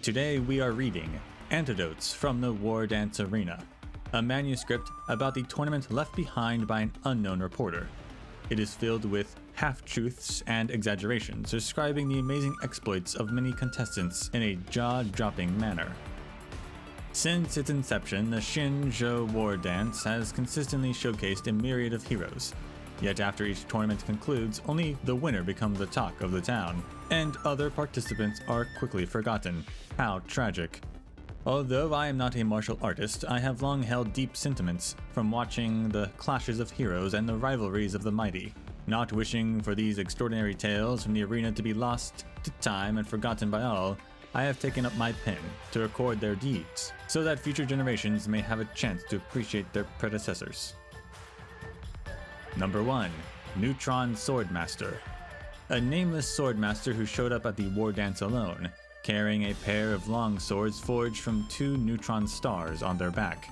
Today we are reading Anecdotes from the Wardance Arena, a manuscript about the tournament left behind by an unknown reporter. It is filled with half-truths and exaggerations describing the amazing exploits of many contestants in a jaw-dropping manner. Since its inception, the Shinjo Wardance has consistently showcased a myriad of heroes. Yet after each tournament concludes, only the winner becomes the talk of the town, and other participants are quickly forgotten. How tragic. Although I am not a martial artist, I have long held deep sentiments from watching the clashes of heroes and the rivalries of the mighty. Not wishing for these extraordinary tales from the arena to be lost to time and forgotten by all, I have taken up my pen to record their deeds, so that future generations may have a chance to appreciate their predecessors. Number 1. Neutron Swordmaster. A nameless swordmaster who showed up at the Wardance alone, carrying a pair of long swords forged from 2 neutron stars on their back.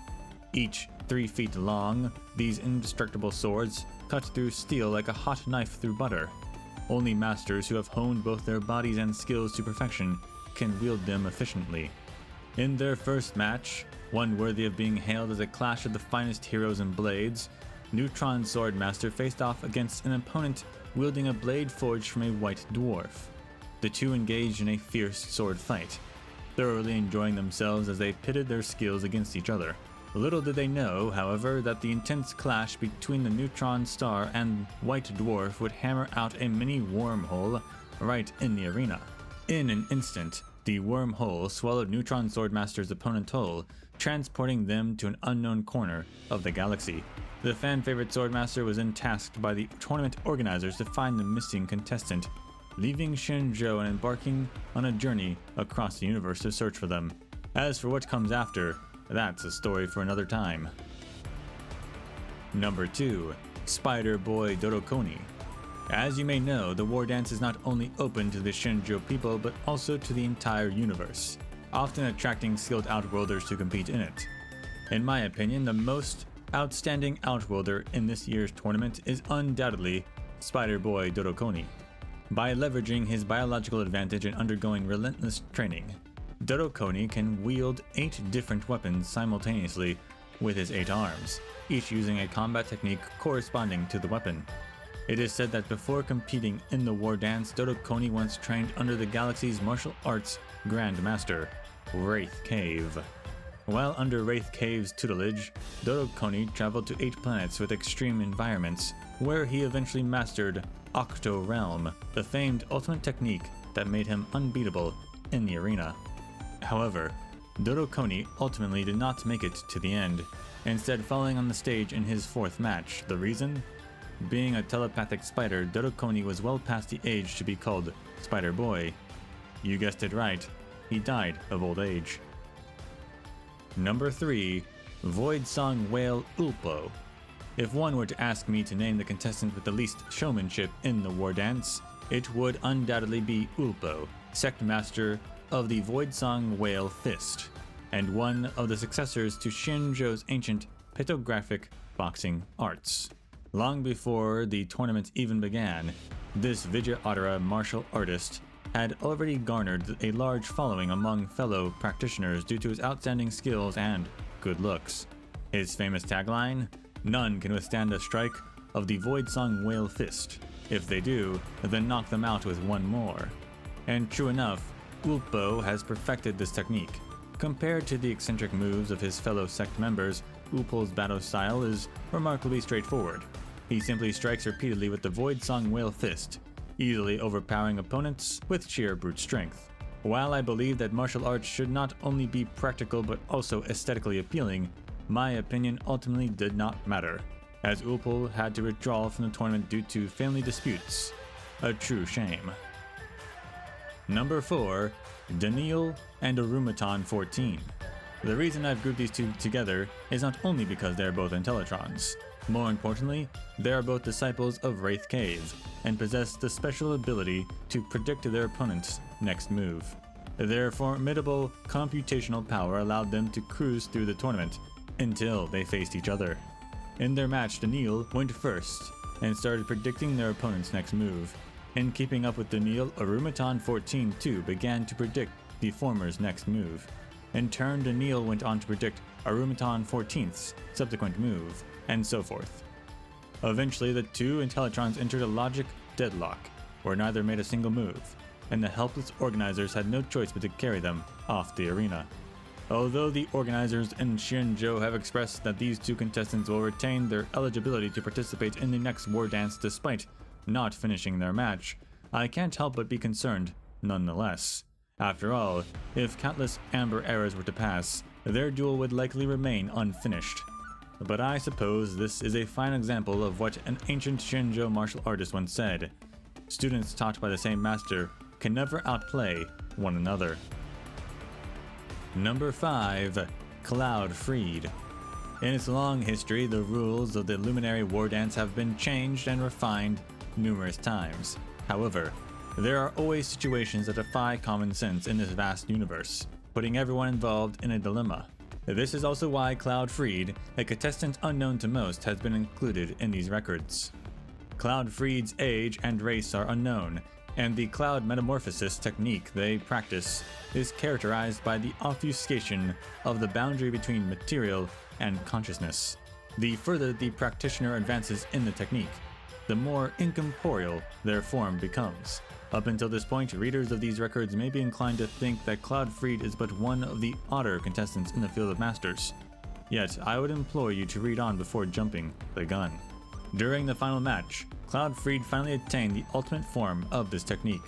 Each 3 feet long, these indestructible swords cut through steel like a hot knife through butter. Only masters who have honed both their bodies and skills to perfection can wield them efficiently. In their first match, one worthy of being hailed as a clash of the finest heroes and blades, Neutron Swordmaster faced off against an opponent wielding a blade forged from a white dwarf. The two engaged in a fierce sword fight, thoroughly enjoying themselves as they pitted their skills against each other. Little did they know, however, that the intense clash between the neutron star and white dwarf would hammer out a mini wormhole right in the arena. In an instant, the wormhole swallowed Neutron Swordmaster's opponent's whole, transporting them to an unknown corner of the galaxy. The fan-favorite Swordmaster was then tasked by the tournament organizers to find the missing contestant, leaving Shinjo and embarking on a journey across the universe to search for them. As for what comes after, that's a story for another time. Number 2. Spider Boy Dorokoni. As you may know, the Wardance is not only open to the Shinjo people but also to the entire universe, often attracting skilled outworlders to compete in it. In my opinion, the most outstanding outworlder in this year's tournament is undoubtedly Spider Boy Dorokoni. By leveraging his biological advantage and undergoing relentless training, Dorokoni can wield 8 different weapons simultaneously with his 8 arms, each using a combat technique corresponding to the weapon. It is said that before competing in the Wardance, Dorokoni once trained under the galaxy's martial arts Grand Master, Wraith Cave. While under Wraith Cave's tutelage, Dorokoni traveled to 8 planets with extreme environments, where he eventually mastered Octo Realm, the famed ultimate technique that made him unbeatable in the arena. However, Dorokoni ultimately did not make it to the end, instead falling on the stage in his 4th match. The reason? Being a telepathic spider, Dorokoni was well past the age to be called Spider Boy. You guessed it right, he died of old age. Number 3. Void Song Whale Ulpo. If one were to ask me to name the contestant with the least showmanship in the Wardance, it would undoubtedly be Ulpo, sect master of the Void Song Whale Fist, and one of the successors to Shinjo's ancient pictographic boxing arts. Long before the tournament even began, this Vijayattara martial artist had already garnered a large following among fellow practitioners due to his outstanding skills and good looks. His famous tagline, "None can withstand a strike of the Void Song Whale Fist. If they do, then knock them out with one more." And true enough, Ulpo has perfected this technique. Compared to the eccentric moves of his fellow sect members, Ulpo's battle style is remarkably straightforward. He simply strikes repeatedly with the Void Song Whale Fist, easily overpowering opponents with sheer brute strength. While I believe that martial arts should not only be practical but also aesthetically appealing, my opinion ultimately did not matter, as Ulpo had to withdraw from the tournament due to family disputes. A true shame. Number 4. Daniil and Arumaton 14. The reason I've grouped these two together is not only because they are both Intellitrons. More importantly, they are both disciples of Wraith Cave, and possess the special ability to predict their opponent's next move. Their formidable computational power allowed them to cruise through the tournament until they faced each other. In their match, Daniil went first and started predicting their opponent's next move. In keeping up with Daniil, Arumaton 14 too began to predict the former's next move. In turn, Daniil went on to predict Arumaton 14th's subsequent move, and so forth. Eventually, the two Intellitrons entered a logic deadlock, where neither made a single move, and the helpless organizers had no choice but to carry them off the arena. Although the organizers and Xianzhou have expressed that these two contestants will retain their eligibility to participate in the next Wardance despite not finishing their match, I can't help but be concerned nonetheless. After all, if countless amber eras were to pass, their duel would likely remain unfinished. But I suppose this is a fine example of what an ancient Xianzhou martial artist once said: students taught by the same master can never outplay one another. Number 5. Cloud Freed. In its long history, the rules of the Luminary Wardance have been changed and refined numerous times. However, there are always situations that defy common sense in this vast universe, putting everyone involved in a dilemma. This is also why Cloud Freed, a contestant unknown to most, has been included in these records. Cloud Freed's age and race are unknown, and the cloud metamorphosis technique they practice is characterized by the obfuscation of the boundary between material and consciousness. The further the practitioner advances in the technique, the more incorporeal their form becomes. Up until this point, readers of these records may be inclined to think that Cloud Freed is but one of the odder contestants in the field of masters. Yet, I would implore you to read on before jumping the gun. During the final match, Cloud Freed finally attained the ultimate form of this technique.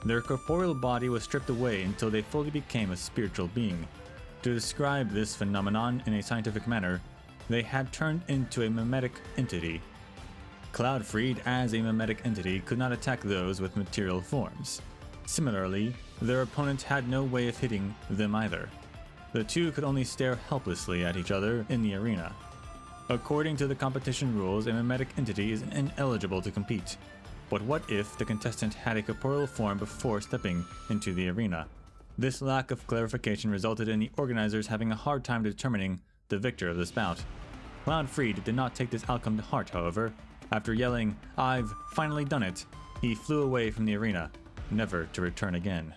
Their corporeal body was stripped away until they fully became a spiritual being. To describe this phenomenon in a scientific manner, they had turned into a mimetic entity. Cloud Freed as a mimetic entity could not attack those with material forms. Similarly, their opponent had no way of hitting them either. The two could only stare helplessly at each other in the arena. According to the competition rules, a mimetic entity is ineligible to compete. But what if the contestant had a corporeal form before stepping into the arena? This lack of clarification resulted in the organizers having a hard time determining the victor of this bout. Cloud Freed did not take this outcome to heart, however. After yelling, "I've finally done it," he flew away from the arena, never to return again.